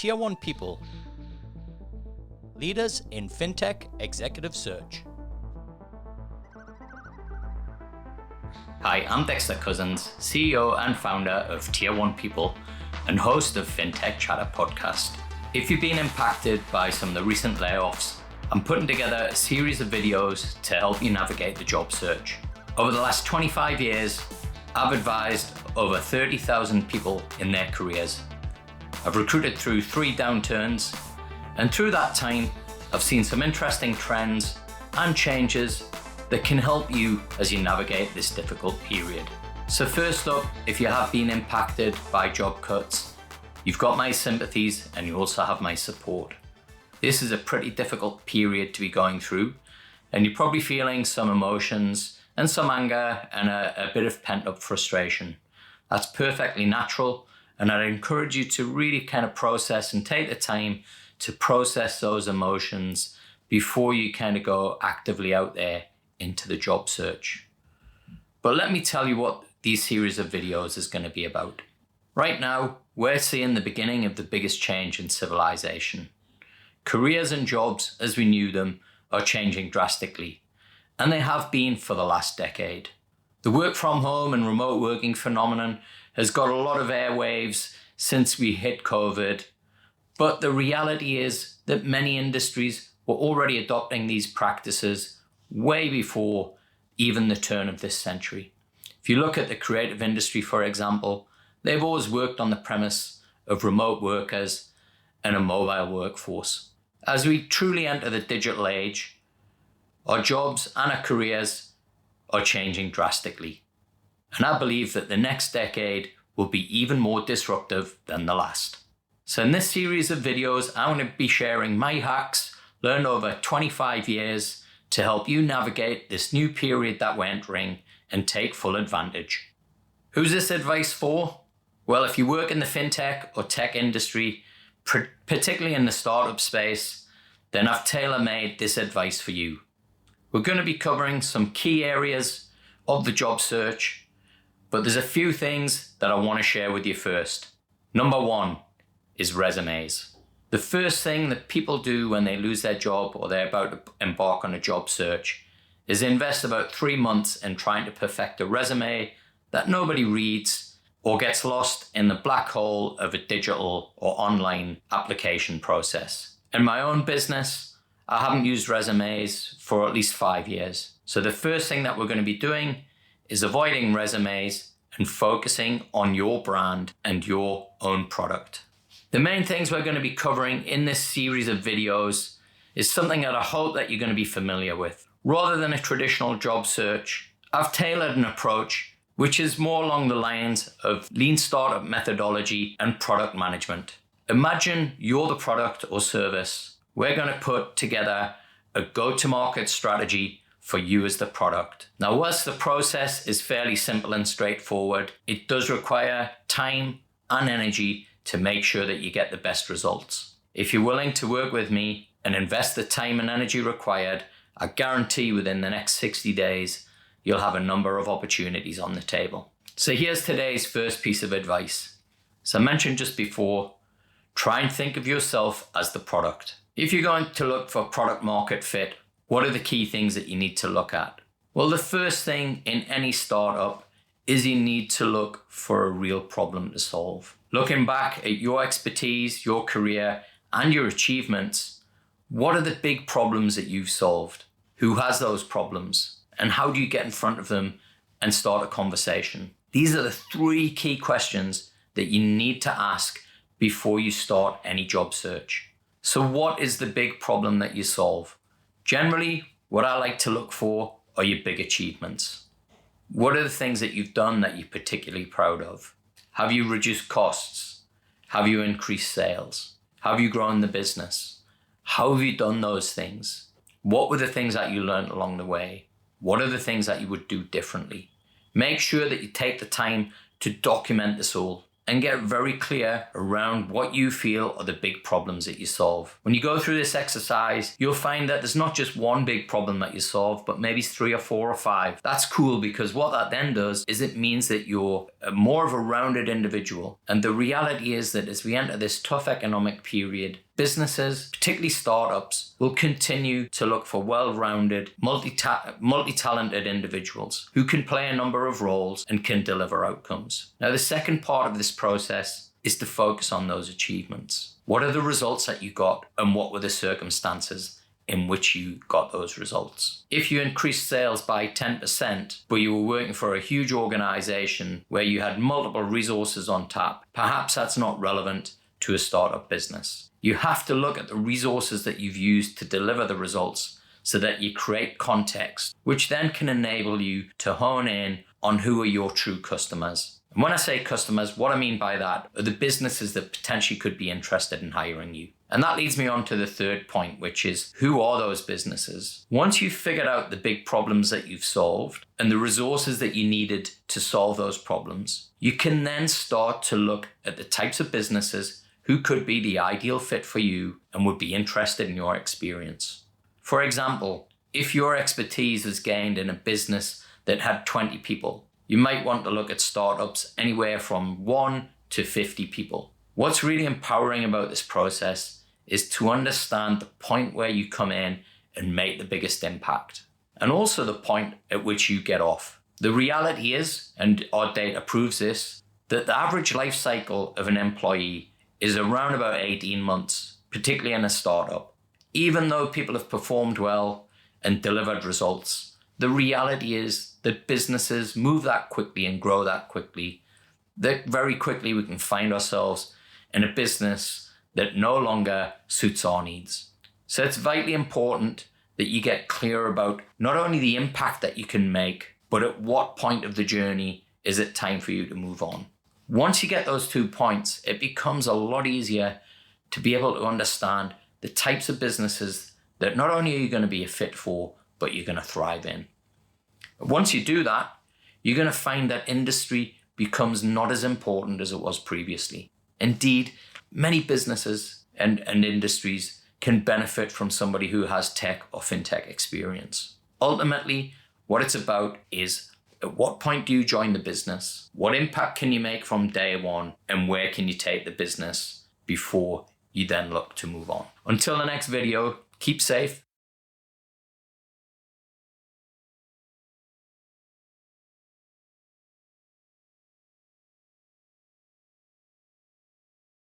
Tier 1 People, leaders in Fintech executive search. Hi, I'm Dexter Cousins, CEO and founder of Tier 1 People and host of Fintech Chatter podcast. If you've been impacted by some of the recent layoffs, I'm putting together a series of videos to help you navigate the job search. Over the last 25 years, I've advised over 30,000 people in their careers. I've recruited through 3 downturns, and through that time, I've seen some interesting trends and changes that can help you as you navigate this difficult period. So first up, if you have been impacted by job cuts, you've got my sympathies and you also have my support. This is a pretty difficult period to be going through, and you're probably feeling some emotions and some anger and a bit of pent-up frustration. That's perfectly natural, and I'd encourage you to really kind of process and take the time to process those emotions before you kind of go actively out there into the job search. But let me tell you what these series of videos is going to be about. Right now, we're seeing the beginning of the biggest change in civilization. Careers and jobs as we knew them are changing drastically, and they have been for the last decade. The work from home and remote working phenomenon has got a lot of airwaves since we hit COVID, but the reality is that many industries were already adopting these practices way before even the turn of this century. If you look at the creative industry, for example, they've always worked on the premise of remote workers and a mobile workforce. As we truly enter the digital age, our jobs and our careers are changing drastically. And I believe that the next decade will be even more disruptive than the last. So in this series of videos, I'm going to be sharing my hacks learned over 25 years to help you navigate this new period that we're entering and take full advantage. Who's this advice for? Well, if you work in the fintech or tech industry, particularly in the startup space, then I've tailor-made this advice for you. We're going to be covering some key areas of the job search, but there's a few things that I want to share with you first. Number 1 is resumes. The first thing that people do when they lose their job or they're about to embark on a job search is invest about 3 months in trying to perfect a resume that nobody reads or gets lost in the black hole of a digital or online application process. In my own business, I haven't used resumes for at least 5 years. So the first thing that we're going to be doing is avoiding resumes and focusing on your brand and your own product. The main things we're going to be covering in this series of videos is something that I hope that you're going to be familiar with. Rather than a traditional job search, I've tailored an approach which is more along the lines of lean startup methodology and product management. Imagine you're the product or service. We're going to put together a go-to-market strategy for you as the product. Now, whilst the process is fairly simple and straightforward, it does require time and energy to make sure that you get the best results. If you're willing to work with me and invest the time and energy required, I guarantee within the next 60 days, you'll have a number of opportunities on the table. So here's today's first piece of advice. As I mentioned just before, try and think of yourself as the product. If you're going to look for product market fit, what are the key things that you need to look at? Well, the first thing in any startup is you need to look for a real problem to solve. Looking back at your expertise, your career, and your achievements, what are the big problems that you've solved? Who has those problems? And how do you get in front of them and start a conversation? These are the 3 key questions that you need to ask before you start any job search. So what is the big problem that you solve? Generally, what I like to look for are your big achievements. What are the things that you've done that you're particularly proud of? Have you reduced costs? Have you increased sales? Have you grown the business? How have you done those things? What were the things that you learned along the way? What are the things that you would do differently? Make sure that you take the time to document this all. and get very clear around what you feel are the big problems that you solve. When you go through this exercise, you'll find that there's not just one big problem that you solve, but maybe 3 or 4 or 5. That's cool, because what that then does is it means that you're more of a rounded individual. And the reality is that as we enter this tough economic period, businesses, particularly startups, will continue to look for well-rounded, multi-talented individuals who can play a number of roles and can deliver outcomes. Now, the second part of this process is to focus on those achievements. What are the results that you got, and what were the circumstances in which you got those results? If you increased sales by 10%, but you were working for a huge organization where you had multiple resources on tap, perhaps that's not relevant to a startup business. You have to look at the resources that you've used to deliver the results so that you create context, which then can enable you to hone in on who are your true customers. And when I say customers, what I mean by that are the businesses that potentially could be interested in hiring you. And that leads me on to the third point, which is, who are those businesses? Once you've figured out the big problems that you've solved and the resources that you needed to solve those problems, you can then start to look at the types of businesses who could be the ideal fit for you and would be interested in your experience. For example, if your expertise is gained in a business that had 20 people, you might want to look at startups anywhere from 1 to 50 people. What's really empowering about this process is to understand the point where you come in and make the biggest impact, and also the point at which you get off. The reality is, and our data proves this, that the average life cycle of an employee is around about 18 months, particularly in a startup. Even though people have performed well and delivered results, the reality is that businesses move that quickly and grow that quickly, that very quickly we can find ourselves in a business that no longer suits our needs. So it's vitally important that you get clear about not only the impact that you can make, but at what point of the journey is it time for you to move on. Once you get those 2 points, it becomes a lot easier to be able to understand the types of businesses that not only are you going to be a fit for, but you're going to thrive in. Once you do that, you're going to find that industry becomes not as important as it was previously. Indeed, many businesses and industries can benefit from somebody who has tech or fintech experience. Ultimately, what it's about is, at what point do you join the business? What impact can you make from day one? And where can you take the business before you then look to move on? Until the next video, keep safe